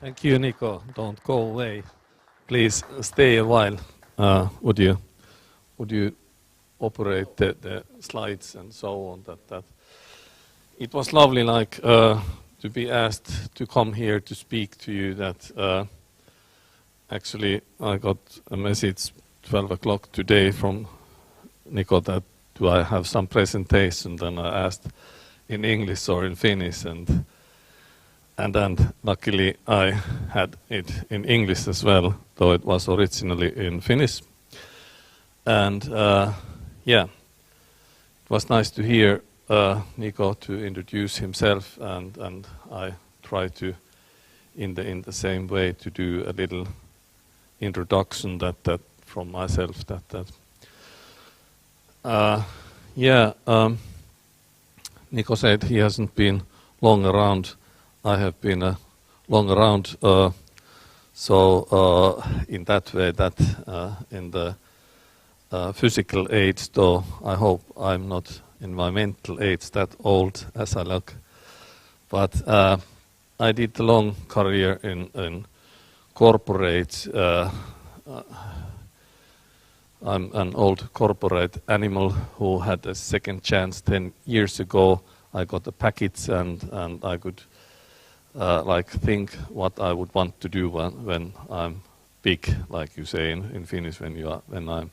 Thank you, Nico. Don't go away. Please stay a while. Would you operate the slides and so on? That it was lovely, like to be asked to come here to speak to you. That actually I got a message 12 o'clock today from Nico that do I have some presentation? Then I asked in English or in Finnish, and then luckily I had it in English as well, though it was originally in Finnish. And yeah, it was nice to hear Nico to introduce himself, and I try to, in the same way, to do a little introduction that from myself. Nico said he hasn't been long around. I have been long around, so in that way that in the physical age, though I hope I'm not in my mental age that old as I look, but I did a long career in corporate. I'm an old corporate animal who had a second chance 10 years ago. I got a package and I could think what I would want to do when I'm big, like you say in Finnish, when I'm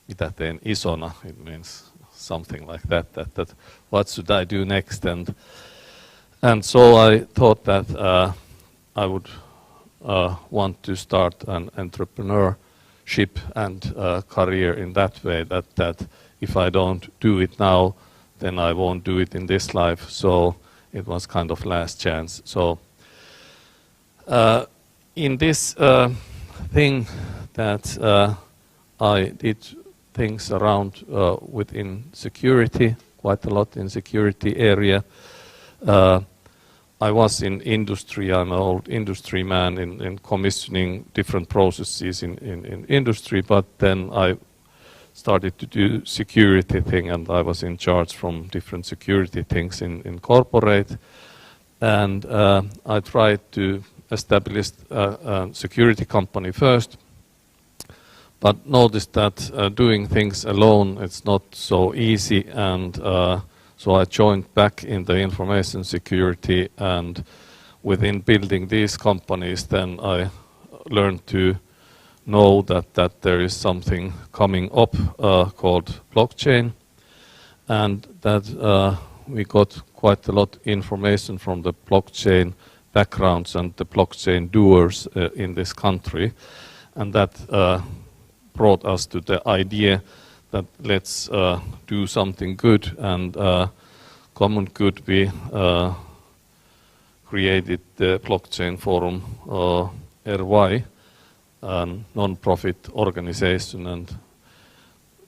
mitä teen isona, it means something like that what should I do next, and so I thought that I would want to start an entrepreneurship and career in that way, that if I don't do it now, then I won't do it in this life. So it was kind of last chance. So in this thing that I did things around within security, quite a lot in security area. I was in industry. I'm an old industry man in commissioning different processes in industry, but then I started to do security thing, and I was in charge from different security things in corporate, and I tried to establish a security company first, but noticed that doing things alone, it's not so easy, and so I joined back in the information security, and within building these companies, then I learned to know that there is something coming up called blockchain, and that we got quite a lot of information from the blockchain backgrounds and the blockchain doers in this country, and that brought us to the idea that let's do something good, and common good. We created the blockchain forum RY, a non-profit organization, and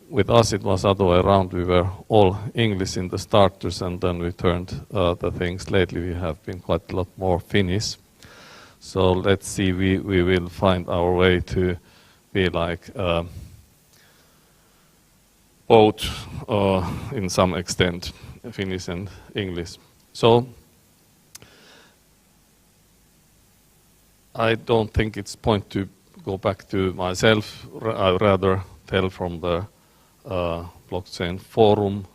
with us it was other way around. We were all English in the starters, and then we turned the things. Lately we have been quite a lot more Finnish. So let's see, we will find our way to be like both in some extent Finnish and English. So I don't think it's point to go back to myself. I rather tell from the blockchain forum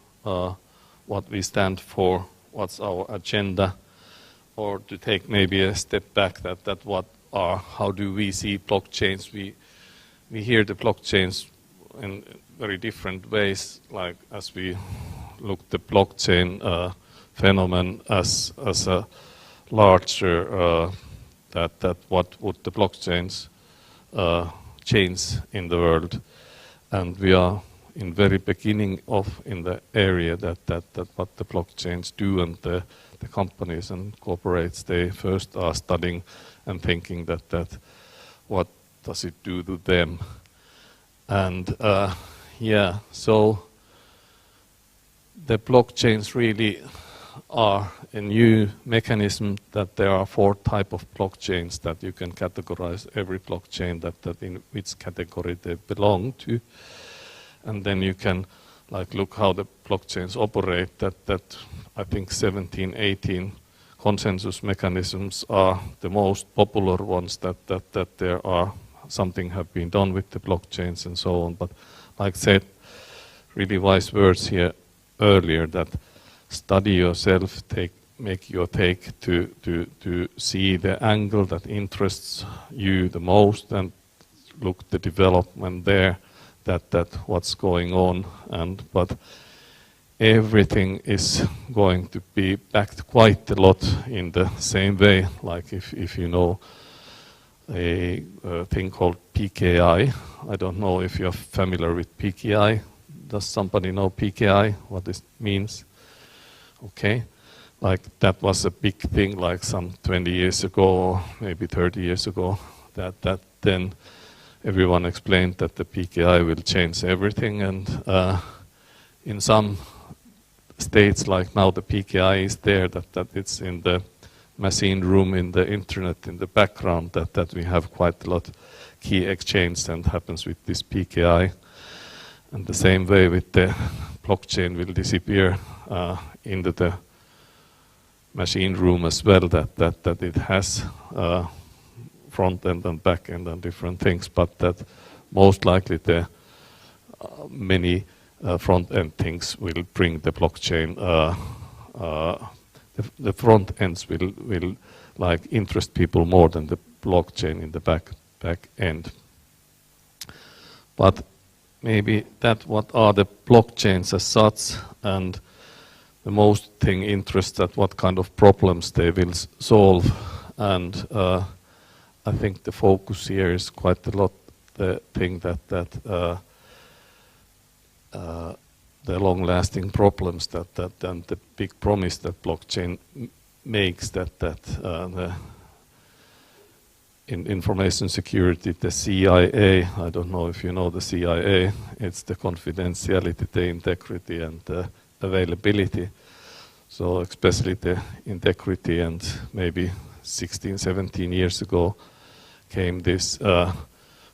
what we stand for, what's our agenda, or to take maybe a step back that how do we see blockchains. We hear the blockchains in very different ways, like as we look the blockchain phenomenon as a larger that what would the blockchains change in the world, and we are in very beginning of in the area that what the blockchains do, and the companies and corporates, they first are studying and thinking that what does it do to them, and so the blockchains really are a new mechanism, that there are 4 types of blockchains that you can categorize every blockchain that in which category they belong to, and then you can like look how the blockchains operate. That I think 17, 18 consensus mechanisms are the most popular ones, that there are something have been done with the blockchains and so on. But like I said, really wise words here earlier, that study yourself, make your take to see the angle that interests you the most, and look the development there, that what's going on. But everything is going to be backed quite a lot in the same way. Like if you know a thing called PKI, I don't know if you're familiar with PKI. Does somebody know PKI, what this means? Okay, like that was a big thing like some 20 years ago, or maybe 30 years ago, that then everyone explained that the PKI will change everything, and in some states, like now the PKI is there, that it's in the machine room, in the internet, in the background, that we have quite a lot key exchange and happens with this PKI. And the same way with the blockchain will disappear into the machine room as well, that it has front end and back end and different things, but that most likely the many front end things will bring the blockchain. The front ends will like interest people more than the blockchain in the back end. But maybe what are the blockchains as such, and the most thing interests that what kind of problems they will solve. And I think the focus here is quite a lot the thing that the long-lasting problems that and the big promise that blockchain makes, that in information security, the CIA, I don't know if you know the CIA, it's the confidentiality, the integrity, and the availability. So especially the integrity, and maybe 16, 17 years ago came this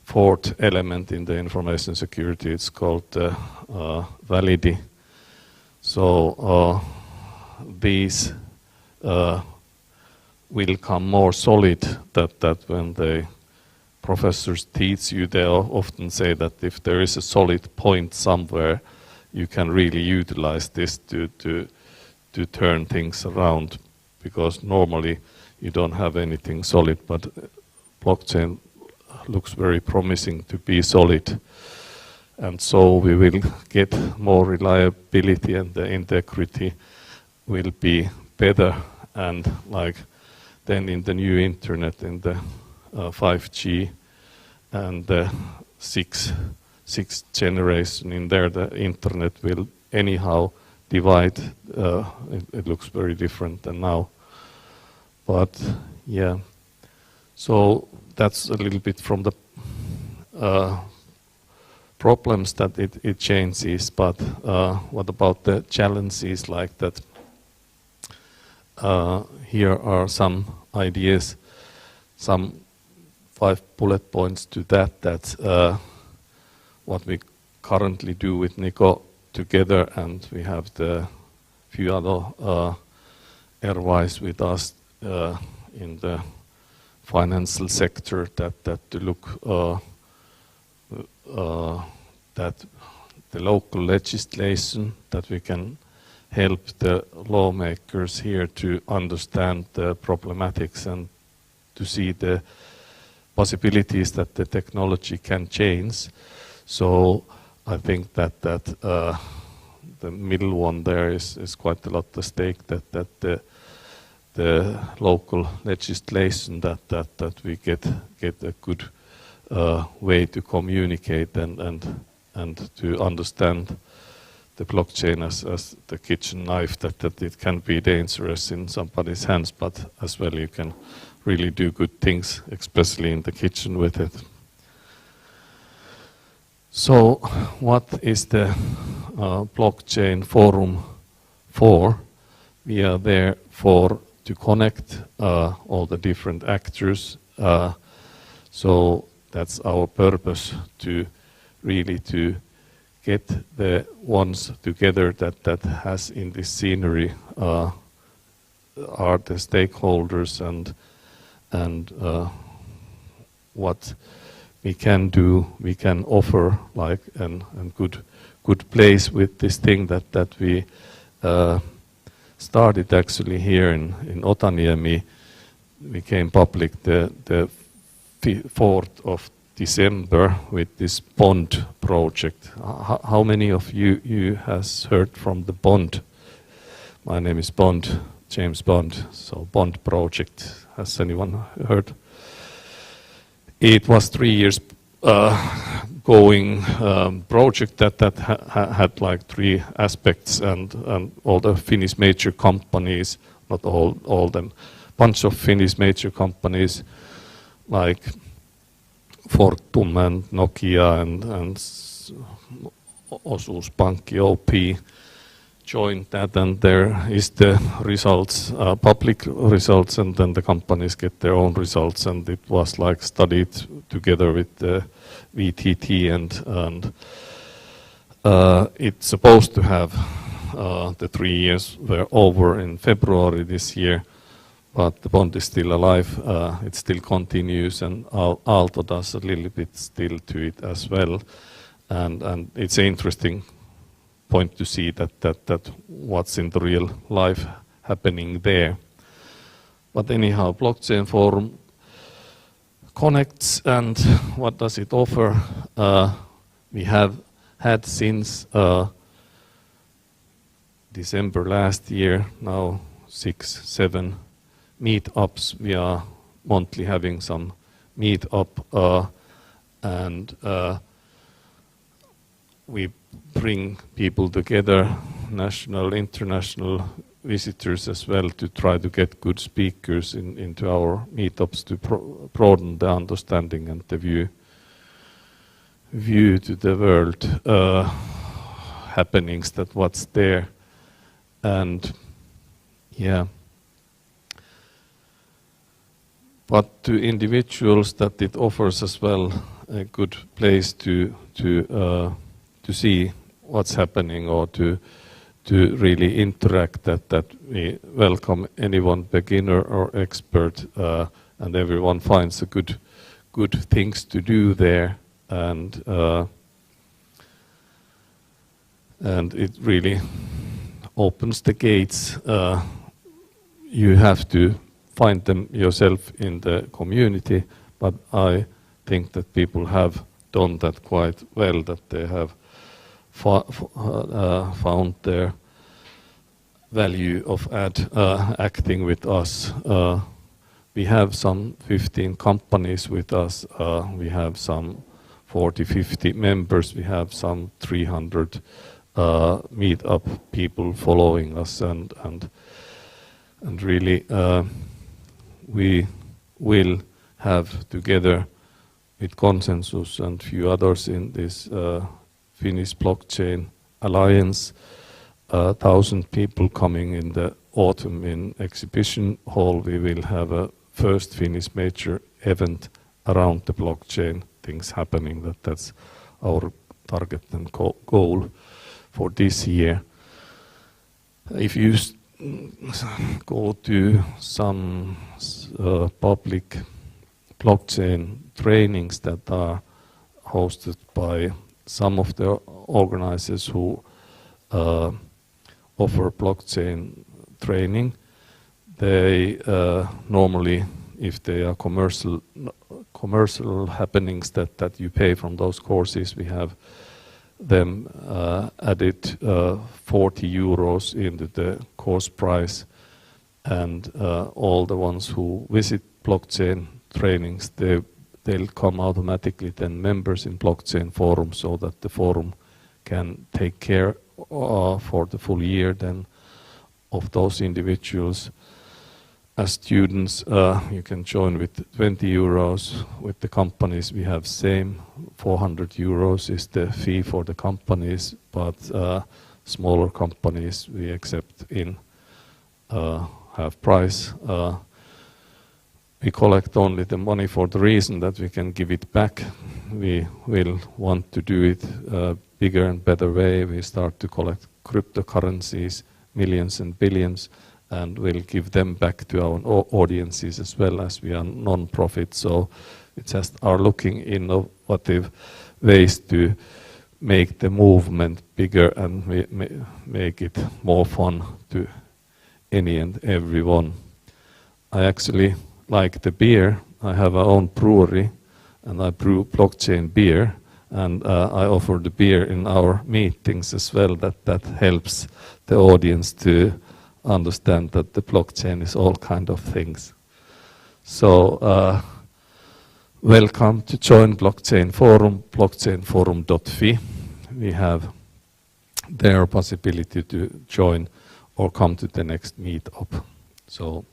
fourth element in the information security. It's called validity. So these will come more solid, that when the professors teach you, they often say that if there is a solid point somewhere, you can really utilize this to turn things around, because normally you don't have anything solid, but blockchain looks very promising to be solid. And so we will get more reliability, and the integrity will be better. And like then in the new internet, in the 5G and the sixth generation, in there the internet will anyhow divide. It looks very different than now. But yeah, so that's a little bit from the problems that it changes. But what about the challenges, like that? Here are some ideas, some 5 bullet points to that what we currently do with Nico together, and we have the few other airwise with us in the financial sector, that to look that the local legislation, that we can help the lawmakers here to understand the problematics and to see the possibilities that the technology can change. So I think that the middle one there is quite a lot at stake, that the local legislation, that we get a good way to communicate and to understand the blockchain as the kitchen knife, that it can be dangerous in somebody's hands, but as well you can really do good things, especially in the kitchen with it. So what is the blockchain forum for? We are there to connect all the different actors. So that's our purpose, to really to get the ones together that has in this scenery are the stakeholders and what we can do. We can offer like a good place with this thing that we started actually here in Otaniemi. We came public the 4th of December with this Bond project. How many of you has heard from the Bond? My name is Bond, James Bond. So Bond project. Has anyone heard? It was 3 years going project that had like 3 aspects, and all the Finnish major companies, not all them, bunch of Finnish major companies like Fortum and Nokia and Osuuspankki OP joined that, and there is the results, public results, and then the companies get their own results, and it was like studied together with the VTT, and it's supposed to have the 3 years were over in February this year, but the Bond is still alive. It still continues, and Aalto does a little bit still to it as well, and it's an interesting point to see that what's in the real life happening there. But anyhow, blockchain forum connects, and what does it offer? We have had since December last year now 6-7 meetups. We are monthly having some meetup, and we bring people together, national, international visitors as well, to try to get good speakers into our meetups to broaden the understanding and the view to the world happenings, that what's there. And yeah, but to individuals that it offers as well a good place to see what's happening, or to really interact, that we welcome anyone, beginner or expert, and everyone finds a good things to do there, and it really opens the gates. You have to find them yourself in the community, but I think that people have done that quite well, that they have found their value of acting with us. We have some 15 companies with us. We have some 40-50 members. We have some 300 meetup people following us, and really we will have together with Konsensus and few others in this Finnish Blockchain Alliance, 1,000 people coming in the autumn in exhibition hall. We will have a first Finnish major event around the blockchain things happening. That's our target and goal for this year. If you go to some public blockchain trainings that are hosted by some of the organizers who offer blockchain training, they normally, if they are commercial happenings that you pay from those courses, we have them added 40 euros into the course price, and all the ones who visit blockchain trainings, they'll come automatically then members in blockchain forum, so that the forum can take care for the full year then of those individuals. As students, you can join with 20 euros. With the companies, we have same 400 euros is the fee for the companies, but smaller companies we accept in half price. We collect only the money for the reason that we can give it back. We will want to do it bigger and better way. We start to collect cryptocurrencies, millions and billions, and we'll give them back to our audiences as well, as we are non-profit. So we just are looking innovative ways to make the movement bigger and make it more fun to any and everyone. I actually like the beer. I have our own brewery, and I brew blockchain beer, and I offer the beer in our meetings as well. That helps the audience to understand that the blockchain is all kind of things. So welcome to join Blockchain Forum, blockchainforum.fi. We have their possibility to join or come to the next meetup. So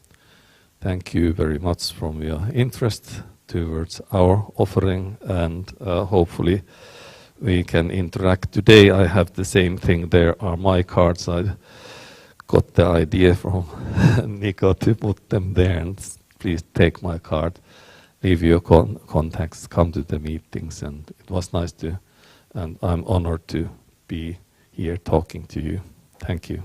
thank you very much for your interest towards our offering, and hopefully we can interact. Today I have the same thing. There are my cards. I got the idea from Nico to put them there, and please take my card, leave your contacts, come to the meetings, and it was nice to, and I'm honored to be here talking to you. Thank you.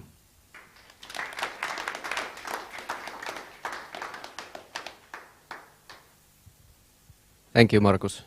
Thank you, Markus.